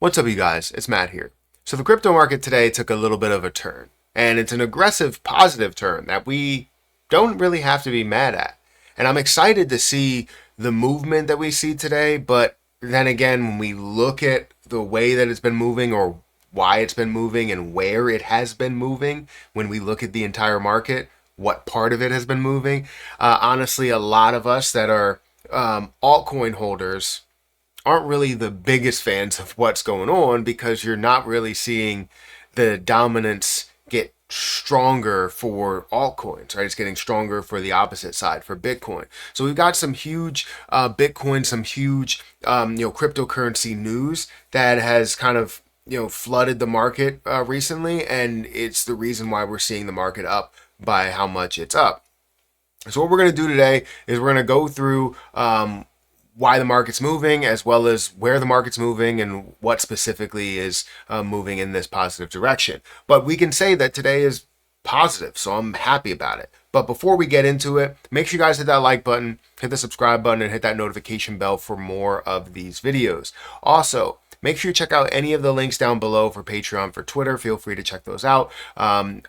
What's up, you guys? It's Matt here. So the crypto market today took a little bit of a turn, and it's an aggressive, positive turn that we don't really have to be mad at. And I'm excited to see the movement that we see today, but then again, when we look at the way that it's been moving or why it's been moving and where it has been moving, when we look at the entire market, what part of it has been moving, honestly, a lot of us that are altcoin holders aren't really the biggest fans of what's going on because you're not really seeing the dominance get stronger for altcoins, right? It's getting stronger for the opposite side, for Bitcoin. So we've got some huge Bitcoin, some huge cryptocurrency news that has kind of flooded the market recently, and it's the reason why we're seeing the market up by how much it's up. So what we're going to do today is we're going to go through why the market's moving, as well as where the market's moving and what specifically is moving in this positive direction. But we can say that today is positive, so I'm happy about it. But before we get into it, make sure you guys hit that like button, hit the subscribe button, and hit that notification bell for more of these videos. Also, make sure you check out any of the links down below for Patreon, for Twitter. Feel free to check those out.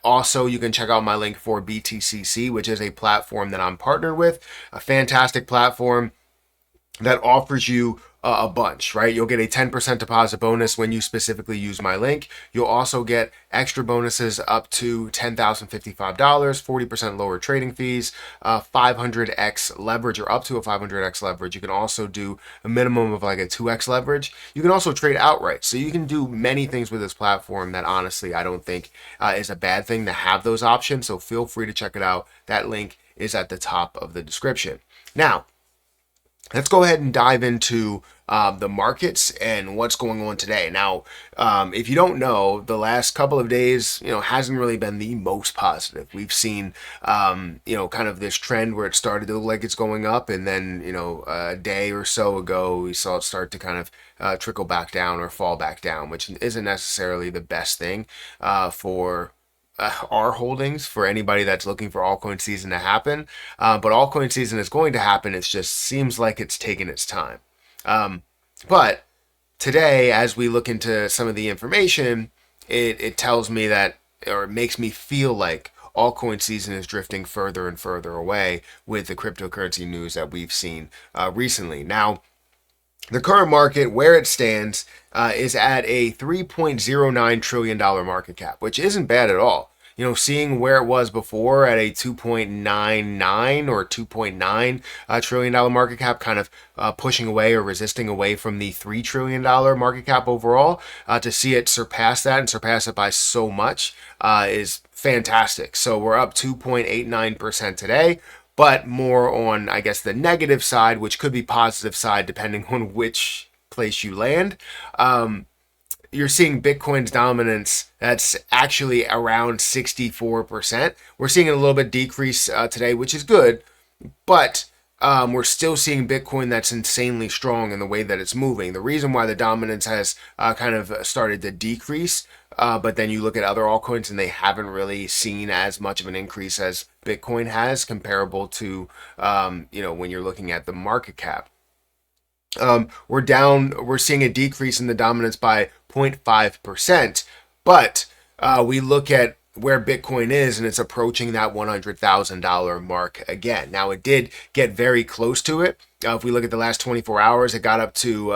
Also, you can check out my link for BTCC, which is a platform that I'm partnered with. A fantastic platform that offers you a bunch, right? You'll get a 10% deposit bonus when you specifically use my link. You'll also get extra bonuses up to $10,055, 40% lower trading fees, 500x leverage, or up to a 500x leverage. You can also do a minimum of like a 2x leverage. You can also trade outright. So you can do many things with this platform that honestly I don't think is a bad thing to have those options. So feel free to check it out. That link is at the top of the description. Now, let's go ahead and dive into the markets and what's going on today. Now, if you don't know, the last couple of days, hasn't really been the most positive. We've seen, kind of this trend where it started to look like it's going up, and then, a day or so ago, we saw it start to kind of trickle back down or fall back down, which isn't necessarily the best thing for our holdings, for anybody that's looking for altcoin season to happen. But altcoin season is going to happen. It just seems like it's taking its time. But today, as we look into some of the information, it tells me that, or it makes me feel like altcoin season is drifting further and further away with the cryptocurrency news that we've seen recently. Now, the current market, where it stands, is at a $3.09 trillion market cap, which isn't bad at all. Seeing where it was before at a 2.99 or $2.9 trillion market cap, kind of pushing away or resisting away from the $3 trillion market cap overall, to see it surpass that and surpass it by so much is fantastic. So we're up 2.89% today, but more on, I guess, the negative side, which could be positive side depending on which place you land. You're seeing Bitcoin's dominance that's actually around 64%. We're seeing it a little bit decrease today, which is good, but we're still seeing Bitcoin that's insanely strong in the way that it's moving. The reason why the dominance has kind of started to decrease, but then you look at other altcoins and they haven't really seen as much of an increase as Bitcoin has, comparable to, when you're looking at the market cap. We're seeing a decrease in the dominance by 0.5%, but we look at where Bitcoin is and it's approaching that $100,000 mark again. Now, it did get very close to it. If we look at the last 24 hours, it got up to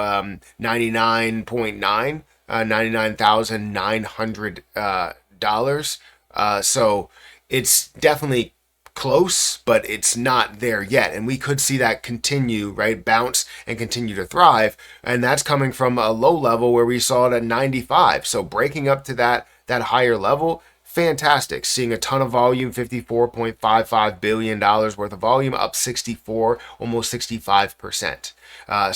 99.9, $99,900. So it's definitely close, but it's not there yet, and we could see that continue, right, bounce and continue to thrive, and that's coming from a low level where we saw it at 95. So breaking up to that higher level, fantastic. Seeing a ton of volume, $54.55 billion worth of volume, up 64, almost 65%.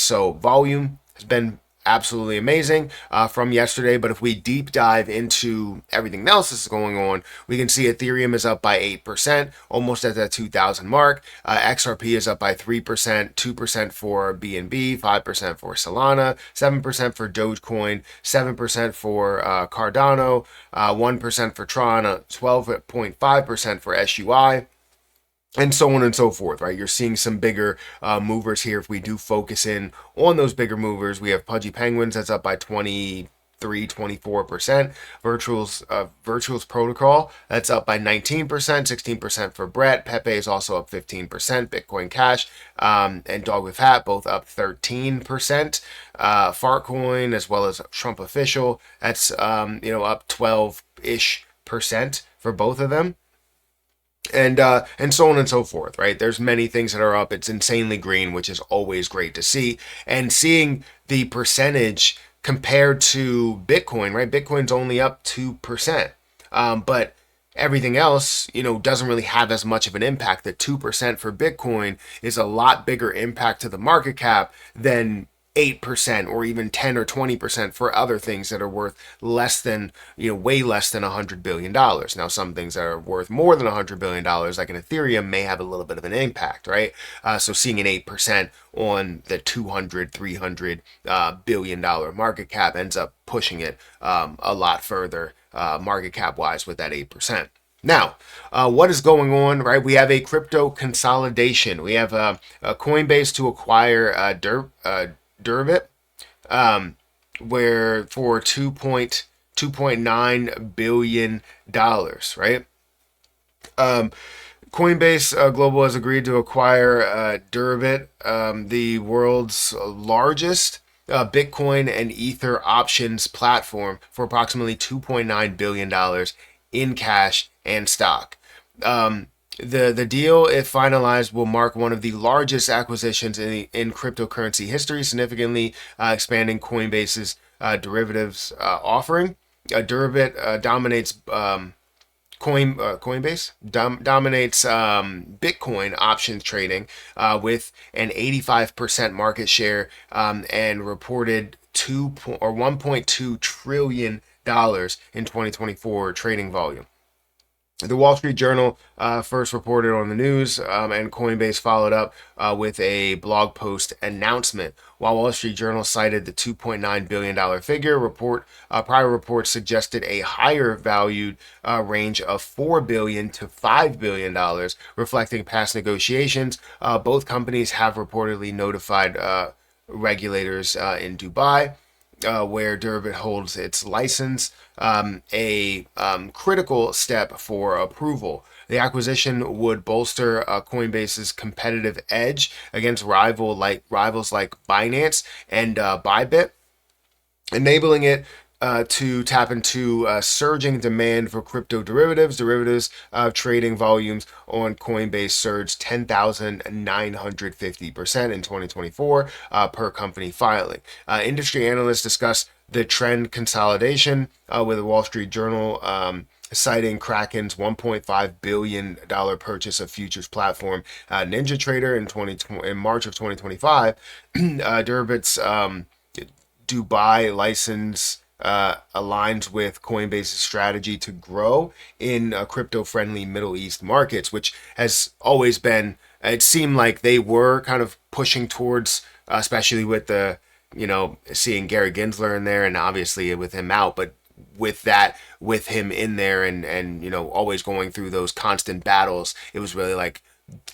So volume has been absolutely amazing from yesterday. But if we deep dive into everything else that's going on, we can see Ethereum is up by 8%, almost at that 2,000 mark. XRP is up by 3%, 2% for BNB, 5% for Solana, 7% for Dogecoin, 7% for Cardano, 1% for Tron, 12.5% for SUI. and so on and so forth, right? You're seeing some bigger movers here. If we do focus in on those bigger movers, we have Pudgy Penguins that's up by 24%. Virtuals Protocol that's up by 19%, 16% for Brett. Pepe is also up 15%. Bitcoin Cash and Dog with Hat both up 13%. Fartcoin as well as Trump Official that's up 12-ish% for both of them. And so on and so forth, right? There's many things that are up. It's insanely green, which is always great to see. And seeing the percentage compared to Bitcoin, right? Bitcoin's only up 2%. But everything else, doesn't really have as much of an impact. The 2% for Bitcoin is a lot bigger impact to the market cap than 8% or even 10 or 20% for other things that are worth less than, way less than $100 billion. Now, some things that are worth more than $100 billion, like an Ethereum, may have a little bit of an impact, right? So seeing an 8% on the $200-300 billion market cap ends up pushing it a lot further market cap wise with that 8%. Now, what is going on, right? We have a crypto consolidation. We have a Coinbase to acquire Deribit, where for $2.9 billion, right? Coinbase Global has agreed to acquire Deribit, the world's largest Bitcoin and Ether options platform, for approximately $2.9 billion in cash and stock. The deal, if finalized, will mark one of the largest acquisitions in cryptocurrency history, significantly expanding Coinbase's derivatives offering. Deribit dominates Coinbase dominates Bitcoin options trading with an 85% market share and reported $1.2 trillion in 2024 trading volume. The Wall Street Journal first reported on the news, and Coinbase followed up with a blog post announcement. While Wall Street Journal cited the $2.9 billion figure, prior reports suggested a higher valued range of $4 billion to $5 billion, reflecting past negotiations. Both companies have reportedly notified regulators in Dubai, where Deribit holds its license, a critical step for approval. The acquisition would bolster Coinbase's competitive edge against rivals like Binance and Bybit, enabling it to tap into surging demand for crypto derivatives. Derivatives trading volumes on Coinbase surged 10,950% in 2024 per company filing. Industry analysts discuss the trend consolidation with the Wall Street Journal citing Kraken's $1.5 billion purchase of futures platform NinjaTrader in March of 2025. Deribit's Dubai license aligns with Coinbase's strategy to grow in crypto-friendly Middle East markets, which has always been, it seemed like they were kind of pushing towards, especially with the, seeing Gary Gensler in there and obviously with him out, but with him in there and always going through those constant battles, it was really like,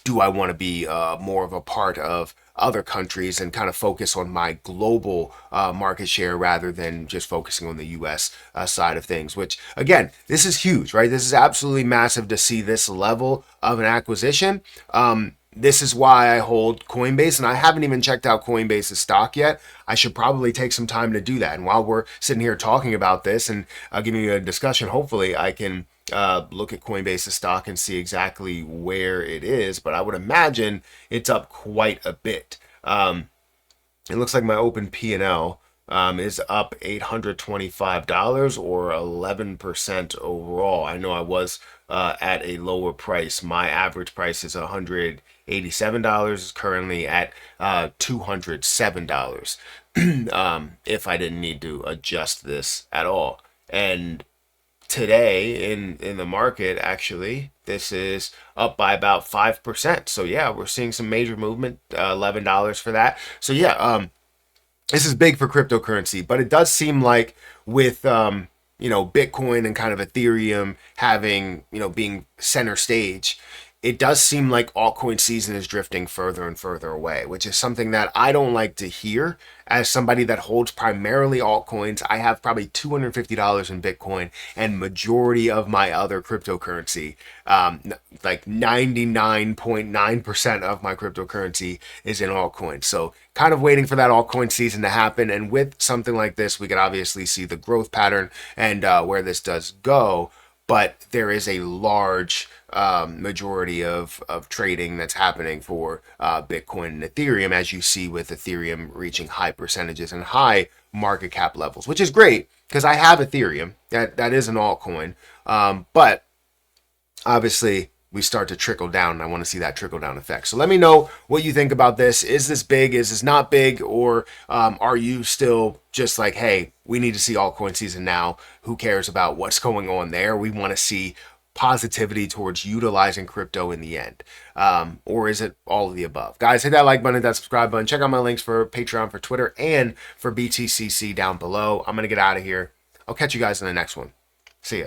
do I want to be more of a part of other countries and kind of focus on my global market share rather than just focusing on the US side of things, which again, this is huge, right? This is absolutely massive to see this level of an acquisition. This is why I hold Coinbase, and I haven't even checked out Coinbase's stock yet. I should probably take some time to do that. And while we're sitting here talking about this and giving you a discussion, hopefully I can look at Coinbase's stock and see exactly where it is, but I would imagine it's up quite a bit. It looks like my open P&L is up $825 or 11% overall. I know I was at a lower price. My average price is $187. It's currently at $207 if I didn't need to adjust this at all. And today in the market, actually, this is up by about 5%. So yeah, we're seeing some major movement, $11 for that. So yeah, this is big for cryptocurrency, but it does seem like with Bitcoin and kind of Ethereum having, being center stage, it does seem like altcoin season is drifting further and further away, which is something that I don't like to hear. As somebody that holds primarily altcoins, I have probably $250 in Bitcoin, and majority of my other cryptocurrency, like 99.9% of my cryptocurrency is in altcoins. So kind of waiting for that altcoin season to happen. And with something like this, we could obviously see the growth pattern and where this does go. But there is a large majority of trading that's happening for Bitcoin and Ethereum, as you see with Ethereum reaching high percentages and high market cap levels, which is great because I have Ethereum. That is an altcoin. But obviously, we start to trickle down, and I want to see that trickle down effect. So let me know what you think about this. Is this big? Is this not big? Or are you still just like, hey, we need to see altcoin season now. Who cares about what's going on there? We want to see positivity towards utilizing crypto in the end. Or is it all of the above? Guys, hit that like button, hit that subscribe button. Check out my links for Patreon, for Twitter, and for BTCC down below. I'm going to get out of here. I'll catch you guys in the next one. See ya.